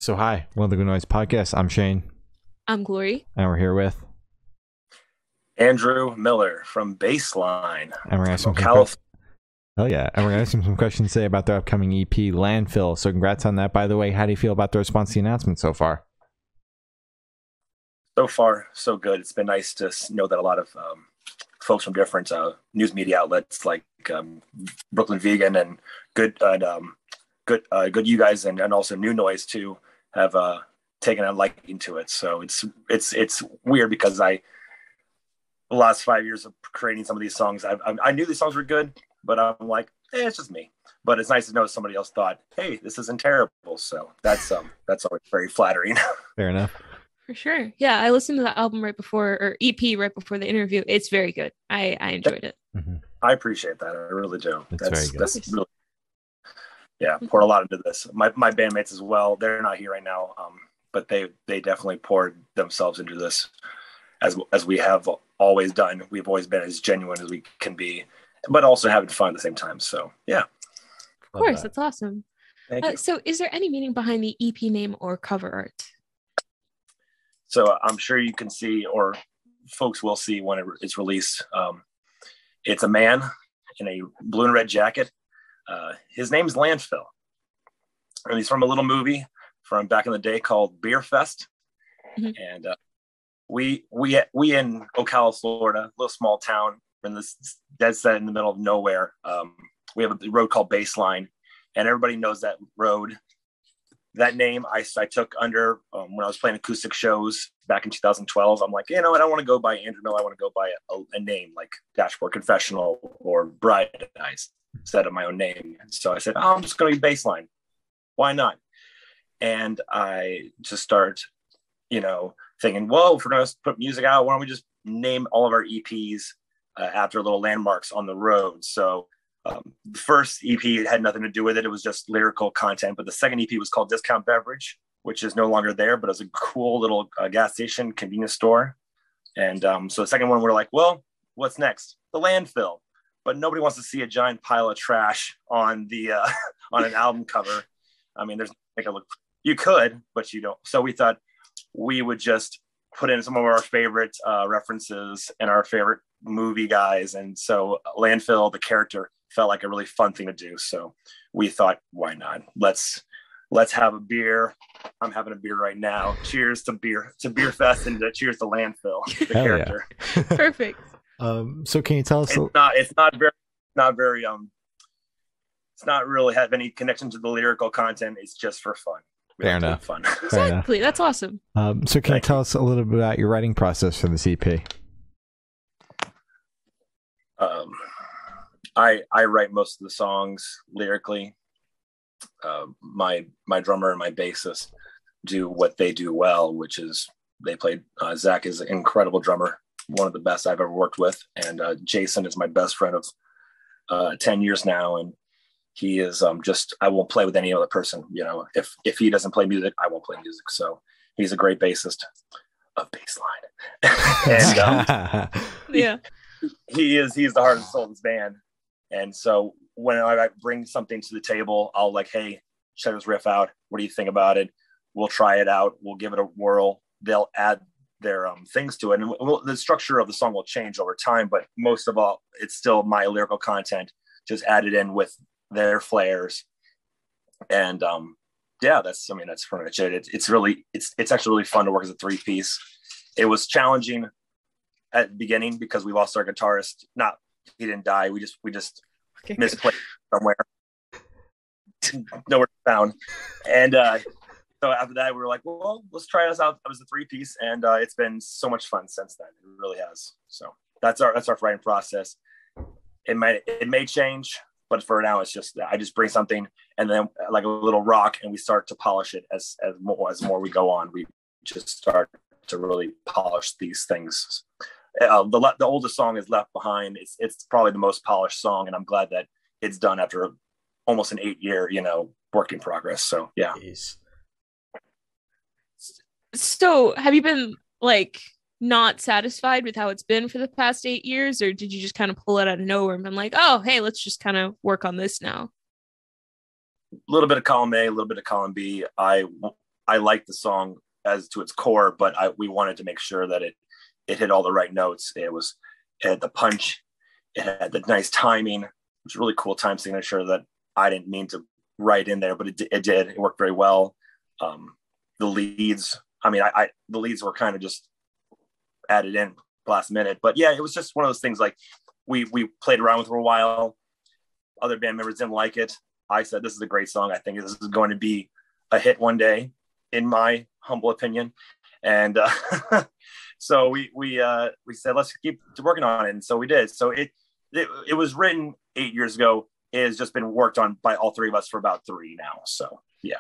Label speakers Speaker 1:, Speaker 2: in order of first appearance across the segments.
Speaker 1: So hi, welcome to the Good Noise Podcast. I'm Shane,
Speaker 2: I'm Glory.
Speaker 1: and we're here with,
Speaker 3: Andrew Miller from Baseline
Speaker 1: and we're gonna ask him
Speaker 3: from
Speaker 1: some
Speaker 3: California.
Speaker 1: and we're gonna ask him some questions today about their upcoming EP, Landfill. So congrats on that, by the way. How do you feel about the response to the announcement so far?
Speaker 3: So far, so good. It's been nice to know that a lot of folks from different news media outlets like Brooklyn Vegan and good you guys and also New Noise too have taken a liking to it. So it's weird because the last 5 years of creating some of these songs, I knew these songs were good, but I'm like, it's just me. But it's nice to know somebody else thought, hey, this isn't terrible. So that's always very flattering.
Speaker 1: Fair enough.
Speaker 2: For sure. Yeah, I listened to the album right before, or EP right before the interview. It's very good. I enjoyed it.
Speaker 1: Mm-hmm.
Speaker 3: I appreciate that. I really do.
Speaker 1: That's very good.
Speaker 3: That's really, poured a lot into this. My bandmates as well. They're not here right now, but they definitely poured themselves into this as we have always done. We've always been as genuine as we can be, but also having fun at the same time. So yeah.
Speaker 2: Of course, that's awesome.
Speaker 3: Thank you.
Speaker 2: So is there any meaning behind the EP name or cover art?
Speaker 3: So I'm sure you can see, or folks will see when it's released. It's a man in a blue and red jacket. His name's Landfill, and he's from a little movie from back in the day called Beer Fest. Mm-hmm. And we in Ocala, Florida, a little small town in this dead set in the middle of nowhere. We have a road called Baseline, and everybody knows that road. That name I took under when I was playing acoustic shows back in 2012. I'm like, I don't want to go by Andrew Miller. I want to go by a name like Dashboard Confessional or Bright Eyes instead of my own name. So I said, I'm just going to be Baseline. Why not? And I just start, thinking, well, if we're going to put music out, why don't we just name all of our EPs after little landmarks on the road? So the first EP had nothing to do with it. It was just lyrical content. But the second EP was called Discount Beverage, which is no longer there, but it was a cool little gas station, convenience store. And so the second one, we're like, well, what's next? The Landfill. But nobody wants to see a giant pile of trash on the on an album cover. I mean, you could, but you don't. So we thought we would just put in some of our favorite references and our favorite movie guys. And so Landfill, the character, felt like a really fun thing to do. So we thought, why not? Let's have a beer. I'm having a beer right now. Cheers to beer fest, and cheers to Landfill, the character.
Speaker 1: Yeah.
Speaker 2: Perfect.
Speaker 1: So can you tell us?
Speaker 3: It's not really have any connection to the lyrical content. It's just for fun.
Speaker 1: Fair enough.
Speaker 3: Fun.
Speaker 2: Exactly. That's awesome.
Speaker 1: So can you tell us a little bit about your writing process for this EP?
Speaker 3: I write most of the songs lyrically. My drummer and my bassist do what they do well, which is they play. Zach is an incredible drummer, one of the best I've ever worked with, and Jason is my best friend of 10 years now, and he is just I won't play with any other person. If he doesn't play music, I won't play music. So he's a great bassist of Baseline, and
Speaker 2: yeah.
Speaker 3: He's the heart and soul of this band. And so when I bring something to the table, I'll like, hey, check this riff out. What do you think about it? We'll try it out. We'll give it a whirl. They'll add their things to it. And the structure of the song will change over time, but most of all, it's still my lyrical content, just added in with their flares. And that's pretty much it. It's actually really fun to work as a 3-piece. It was challenging at the beginning because we lost our guitarist. He didn't die. We just misplaced somewhere. Nowhere found. And so after that, we were like, well, let's try this out. It was a 3-piece, and it's been so much fun since then. It really has. So that's our writing process. It may change, but for now, it's just I just bring something and then like a little rock, and we start to polish it as more we go on. We just start to really polish these things. The oldest song is Left Behind. It's probably the most polished song, and I'm glad that it's done after almost an 8-year, work in progress. So yeah.
Speaker 1: Jeez.
Speaker 2: So have you been like not satisfied with how it's been for the past 8 years, or did you just kind of pull it out of nowhere and been like, oh, hey, let's just kind of work on this now?
Speaker 3: A little bit of column A, a little bit of column B. I I liked the song as to its core, but we wanted to make sure that it hit all the right notes. It had the punch, it had the nice timing. It was a really cool time signature that I didn't mean to write in there, but it did. It worked very well. The leads, the leads were kind of just added in last minute, but yeah, it was just one of those things. Like we played around with it for a while. Other band members didn't like it. I said, this is a great song. I think this is going to be a hit one day, in my humble opinion. And so we said, let's keep working on it. And so we did. So it was written 8 years ago. It has just been worked on by all three of us for about 3 now. So yeah.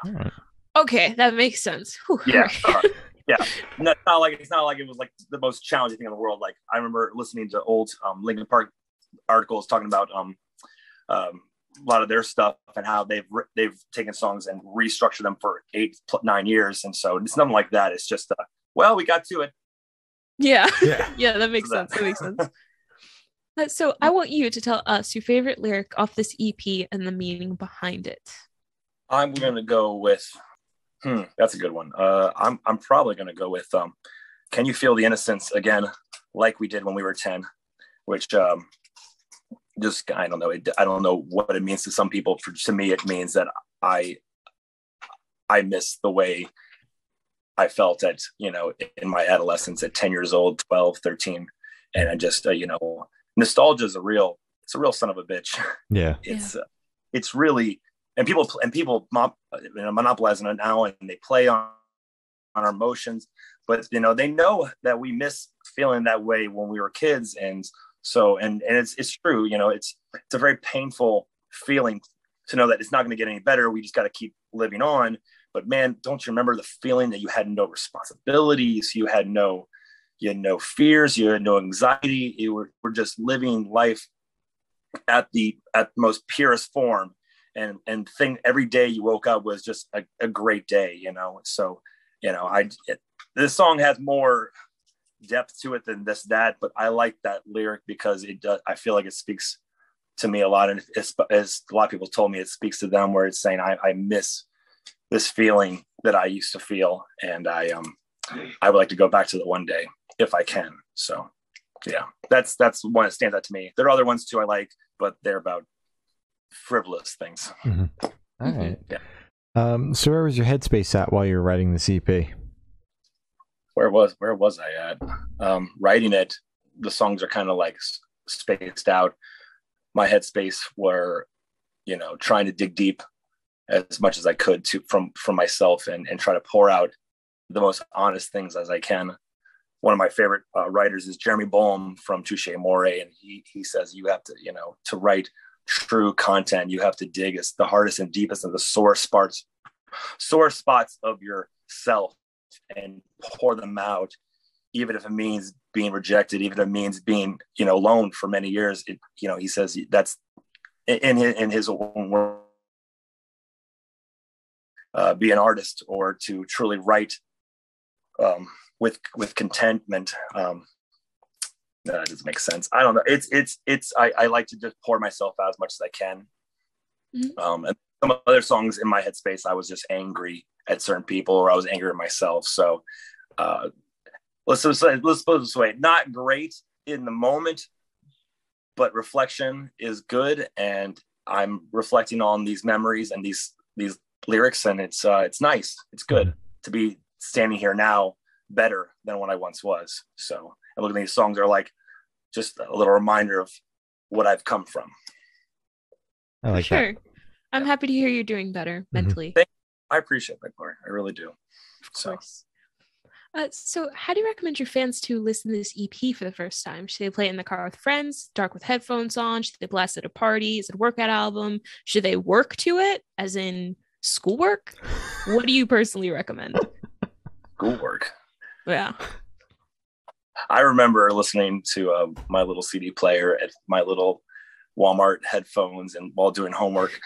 Speaker 2: Okay, that makes sense. Whew.
Speaker 3: Yeah. Yeah. It's not like it was like the most challenging thing in the world. Like I remember listening to old Linkin Park articles talking about a lot of their stuff and how they've taken songs and restructured them for 8-9 years. And so it's nothing like that. It's just, well, we got to it.
Speaker 2: Yeah. Yeah, that makes sense. That makes sense. So I want you to tell us your favorite lyric off this EP and the meaning behind it.
Speaker 3: I'm going to go with, that's a good one. I'm probably going to go with, Can You Feel the Innocence Again, like we did when we were 10, which, just, I don't know. I don't know what it means to some people. To me, it means that I miss the way I felt at, in my adolescence at 10 years old, 12, 13. And I just, nostalgia is a real son of a bitch.
Speaker 1: Yeah.
Speaker 3: It's really, and people monopolize on it now, and they play on our emotions, but they know that we miss feeling that way when we were kids. And so, and it's true, it's a very painful feeling to know that it's not going to get any better. We just got to keep living on. But man, don't you remember the feeling that you had no responsibilities, you had no fears, you had no anxiety. You were just living life at the most purest form, and every day you woke up was just a great day, So, this song has more depth to it than that, but I like that lyric because I feel like it speaks to me a lot, and as a lot of people told me, it speaks to them, where it's saying I miss this feeling that I used to feel, and I would like to go back to it one day if I can. So yeah, that's one that stands out to me. There are other ones too I like, but they're about frivolous things.
Speaker 1: Mm-hmm. All right.
Speaker 3: Yeah.
Speaker 1: So where was your headspace at while you were writing this EP?
Speaker 3: Where was I at? Writing it, the songs are kind of like spaced out. My headspace were, trying to dig deep as much as I could from myself and try to pour out the most honest things as I can. One of my favorite writers is Jeremy Boehm from Touche Amore, and he says you have to, to write true content, you have to dig as the hardest and deepest of the sore spots of yourself and pour them out, even if it means being rejected, even if it means being, alone for many years. He says that's in his own word, be an artist, or to truly write with contentment. That doesn't make sense. I don't know. I like to just pour myself out as much as I can. Mm-hmm. And some other songs in my headspace, I was just angry at certain people, or I was angry at myself. So let's put it this way: not great in the moment, but reflection is good. And I'm reflecting on these memories and these lyrics, and it's nice. It's good to be standing here now better than what I once was. So, and looking at these songs are like just a little reminder of what I've come from.
Speaker 1: I like
Speaker 2: sure.
Speaker 1: that.
Speaker 2: I'm happy to hear you're doing better mentally.
Speaker 3: I appreciate that, Gloria. I really do.
Speaker 2: Of course. So how do you recommend your fans to listen to this EP for the first time? Should they play it in the car with friends, dark with headphones on? Should they blast it at a party? Is it a workout album? Should they work to it, as in schoolwork? What do you personally recommend?
Speaker 3: Schoolwork.
Speaker 2: Yeah.
Speaker 3: I remember listening to my little CD player at my little Walmart headphones, and while doing homework.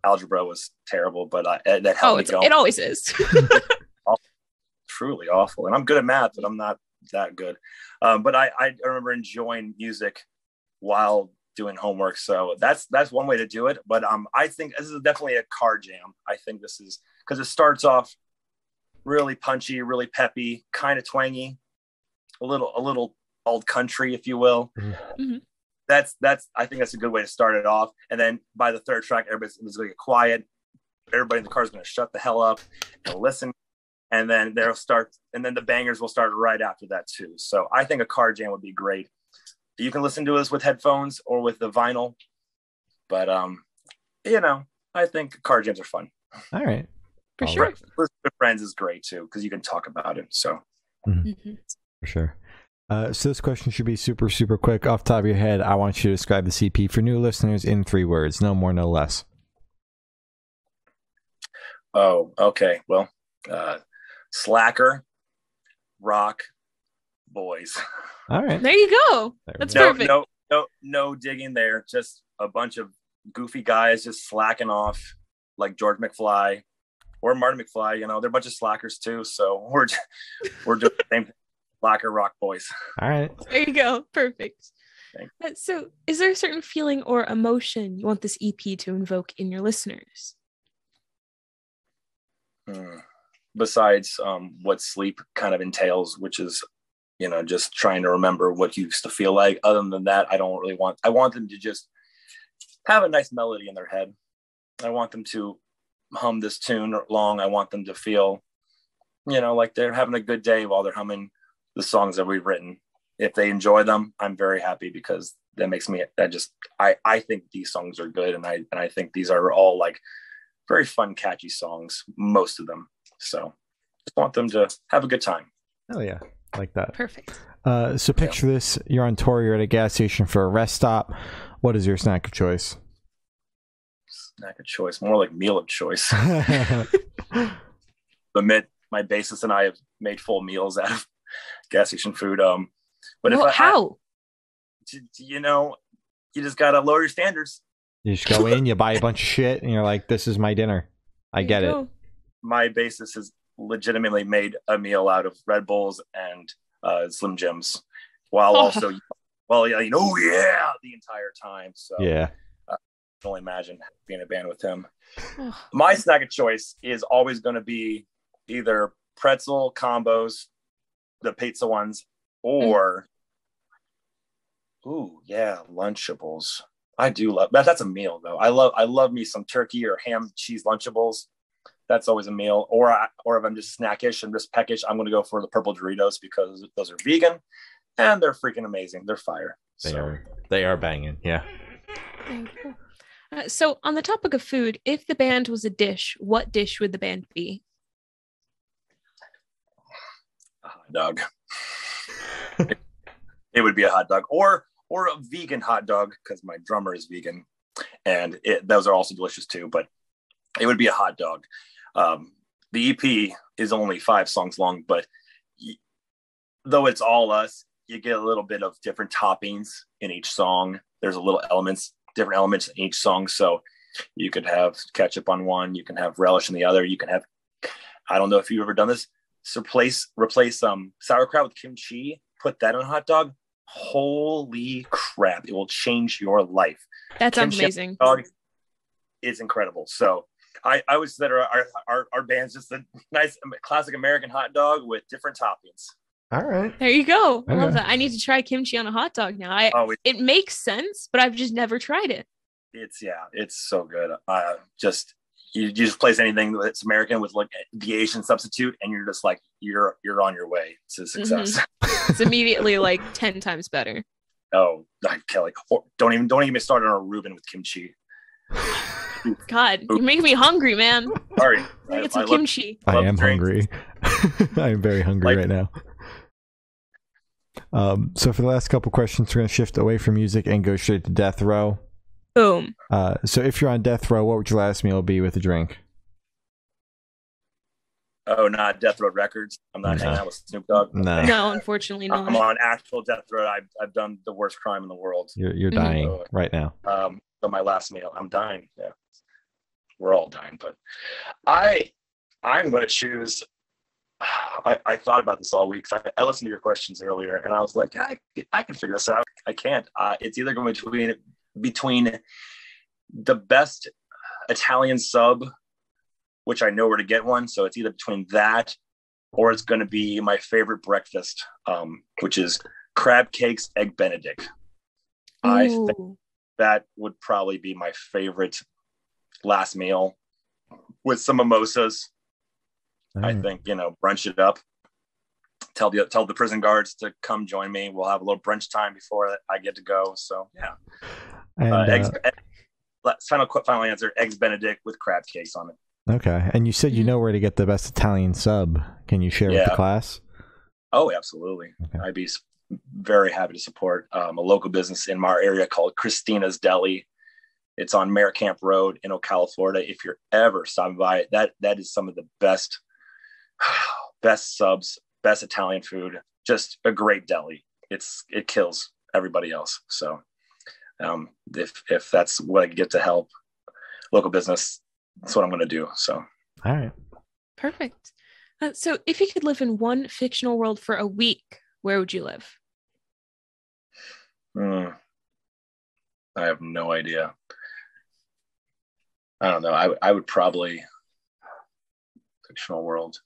Speaker 3: Algebra was terrible, but that helped me go.
Speaker 2: It always is.
Speaker 3: Truly awful. And I'm good at math, but I'm not that good. But I remember enjoying music while doing homework. So that's one way to do it. But I think this is definitely a car jam. I think this is because it starts off really punchy, really peppy, kind of twangy, a little old country, if you will.
Speaker 2: Mm-hmm.
Speaker 3: That's I think that's a good way to start it off. And then by the third track, everybody's going to get quiet. Everybody in the car is going to shut the hell up and listen. And then the bangers will start right after that too. So I think a car jam would be great. You can listen to us with headphones or with the vinyl, but I think car jams are fun.
Speaker 1: All right,
Speaker 2: For sure.
Speaker 3: Listening with friends is great too because you can talk about it. So
Speaker 1: For sure. So this question should be super, super quick. Off the top of your head, I want you to describe the CP for new listeners in 3 words. No more, no less.
Speaker 3: Oh, okay. Well, slacker, rock, boys.
Speaker 1: All right.
Speaker 2: There you go. That's perfect.
Speaker 3: No digging there. Just a bunch of goofy guys just slacking off like George McFly or Marty McFly. They're a bunch of slackers too. So we're doing the same thing. Slacker, rock, boys.
Speaker 1: All right.
Speaker 2: There you go. Perfect. So is there a certain feeling or emotion you want this EP to invoke in your listeners?
Speaker 3: Besides what sleep kind of entails, which is, just trying to remember what you used to feel like. Other than that, I want them to just have a nice melody in their head. I want them to hum this tune along. I want them to feel, like they're having a good day while they're humming the songs that we've written. If they enjoy them, I'm very happy because that makes me, I think these songs are good. And I think these are all like very fun, catchy songs, most of them. So just want them to have a good time.
Speaker 1: Hell yeah. I like that.
Speaker 2: Perfect.
Speaker 1: So picture this. You're on tour. You're at a gas station for a rest stop. What is your snack of choice?
Speaker 3: Snack of choice. More like meal of choice. Admit my bassist and I have made full meals out of gas station food. But
Speaker 2: how?
Speaker 3: You just got to lower your standards.
Speaker 1: You just go in, you buy a bunch of shit, and you're like, this is my dinner. I get it.
Speaker 3: My bassist has legitimately made a meal out of Red Bulls and Slim Jims while also, the entire time. So
Speaker 1: yeah,
Speaker 3: I can only imagine being in a band with him. My snack of choice is always going to be either pretzel combos, the pizza ones, or Lunchables. I do love that. That's a meal though. I love me some turkey or ham cheese Lunchables. That's always a meal. Or if I'm just snackish and just peckish, I'm going to go for the purple Doritos because those are vegan and they're freaking amazing. They're fire.
Speaker 1: They are banging. Yeah.
Speaker 2: So on the topic of food, if the band was a dish, what dish would the band be?
Speaker 3: A hot dog. It would be a hot dog or a vegan hot dog because my drummer is vegan and those are also delicious too, but it would be a hot dog. The EP is only 5 songs long, but though it's all us, you get a little bit of different toppings in each song. There's different elements in each song. So you could have ketchup on one, you can have relish in the other, you can have, I don't know if you've ever done this, replace sauerkraut with kimchi, put that on a hot dog. Holy crap, it will change your life.
Speaker 2: That sounds amazing.
Speaker 3: It's incredible. So I would say that our band's just a nice classic American hot dog with different toppings.
Speaker 1: All right.
Speaker 2: There you go. I love that. I need to try kimchi on a hot dog now. It makes sense, but I've just never tried it.
Speaker 3: It's so good. You just place anything that's American with like the Asian substitute, and you're just like you're on your way to success.
Speaker 2: Mm-hmm. It's immediately like 10 times better.
Speaker 3: Oh, Kelly, don't even get me started on a Reuben with kimchi.
Speaker 2: God, you're making me hungry, man.
Speaker 3: Sorry,
Speaker 2: get some kimchi.
Speaker 1: I am hungry. I am very hungry right now. So for the last couple questions, we're going to shift away from music and go straight to death row.
Speaker 2: Boom.
Speaker 1: So if you're on death row, what would your last meal be with a drink?
Speaker 3: Oh, not Death Row Records. I'm not hanging out with Snoop Dogg.
Speaker 2: No, unfortunately not.
Speaker 3: I'm on actual death row. I've done the worst crime in the world.
Speaker 1: You're dying right now.
Speaker 3: So my last meal, I'm dying. Yeah, we're all dying. But I'm going to choose. I thought about this all week. I listened to your questions earlier, and I was like, I can figure this out. I can't. It's either going between the best Italian sub, which I know where to get one. So it's either between that or it's going to be my favorite breakfast, which is crab cakes, egg Benedict. I think that would probably be my favorite last meal with some mimosas. I think, brunch it up. Tell the prison guards to come join me. We'll have a little brunch time before I get to go. So yeah. And, final answer: eggs Benedict with crab cakes on it.
Speaker 1: Okay. And you said you know where to get the best Italian sub. Can you share with the class? Oh,
Speaker 3: absolutely. Okay. I'd be very happy to support a local business in my area called Christina's Deli. It's on Mare Camp Road in Ocala, Florida. If you're ever stopping by, that is some of the best subs, best Italian food. Just a great deli. It kills everybody else. So if that's what I can get to help local business, that's what I'm going to do. So
Speaker 1: all right,
Speaker 2: perfect. So if you could live in one fictional world for a week, where would you live?
Speaker 3: I have no idea. I don't know. I would probably fictional world.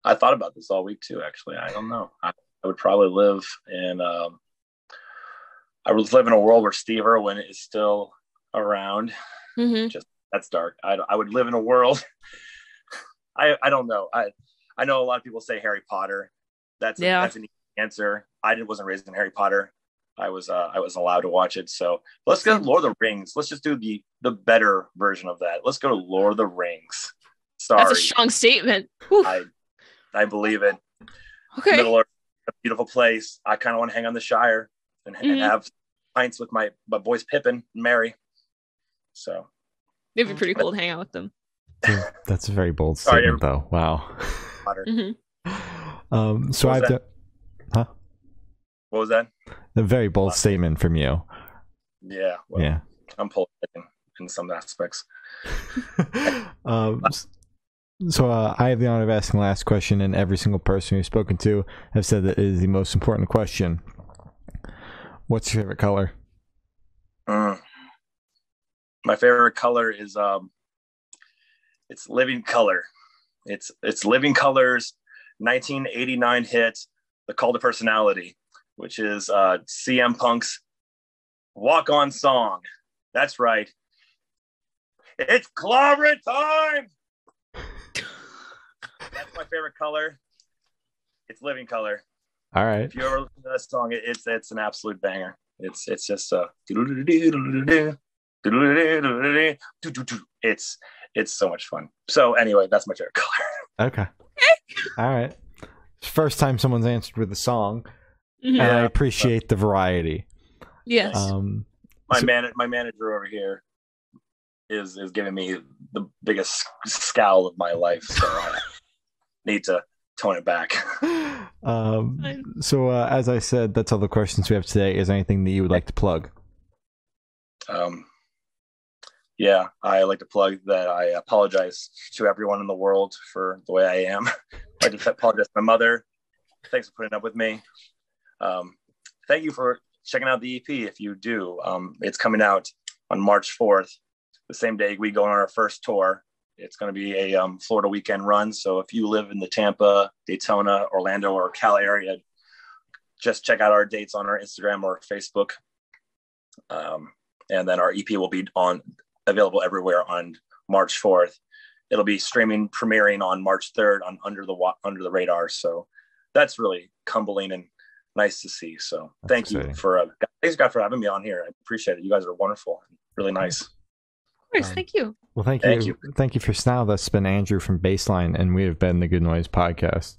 Speaker 3: I thought about this all week too, actually. I don't know. I would probably live in I would live in a world where Steve Irwin is still around. Just that's dark. I would live in a world. I don't know. I know a lot of people say Harry Potter. That's an easy answer. I wasn't raised in Harry Potter. I was allowed to watch it. So let's go to Lord of the Rings. Let's just do the better version of that. Let's go to Lord of the Rings. Sorry.
Speaker 2: That's a strong statement.
Speaker 3: I believe it.
Speaker 2: Okay.
Speaker 3: Middle Earth, a beautiful place. I kind of want to hang on the Shire and have pints with my boys Pippin and Mary. So
Speaker 2: it'd be pretty cool to hang out with them.
Speaker 1: That's a very bold statement, though. Wow. So I have to. Huh?
Speaker 3: What was that?
Speaker 1: A very bold statement from you.
Speaker 3: Yeah. Well, yeah. I'm pulling in some aspects.
Speaker 1: So I have the honor of asking the last question, and every single person we've spoken to have said that it is the most important question. What's your favorite color?
Speaker 3: My favorite color is it's Living Color. It's Living Color's 1989 hit, The Call to Personality, which is CM Punk's walk-on song. That's right. It's clobbering time. That's my favorite color. It's Living Color.
Speaker 1: All right.
Speaker 3: If you ever listen to that song, it's an absolute banger. It's just it's so much fun. So anyway, that's my favorite color.
Speaker 1: Okay. All right. First time someone's answered with a song, and I appreciate the variety.
Speaker 2: Yes.
Speaker 3: My manager over here is giving me the biggest scowl of my life, so I need to tone it back.
Speaker 1: So as I said, that's all the questions we have today. Is there anything that you would like to plug?
Speaker 3: Yeah, I like to plug that I apologize to everyone in the world for the way I am. I just apologize to my mother. Thanks for putting up with me. Thank you for checking out the EP if you do. It's coming out on March 4th, the same day we go on our first tour. It's going to be a Florida weekend run. So if you live in the Tampa, Daytona, Orlando, or Cal area, just check out our dates on our Instagram or Facebook. And then our EP will be available everywhere on March 4th. It'll be premiering on March 3rd on Under the Radar. So that's really humbling and nice to see. So thanks for having me on here. I appreciate it. You guys are wonderful. Really nice.
Speaker 2: Of course. Thank you.
Speaker 1: Well, thank you. Thank you for now. That's been Andrew from Baseline, and we have been the Good Noise Podcast.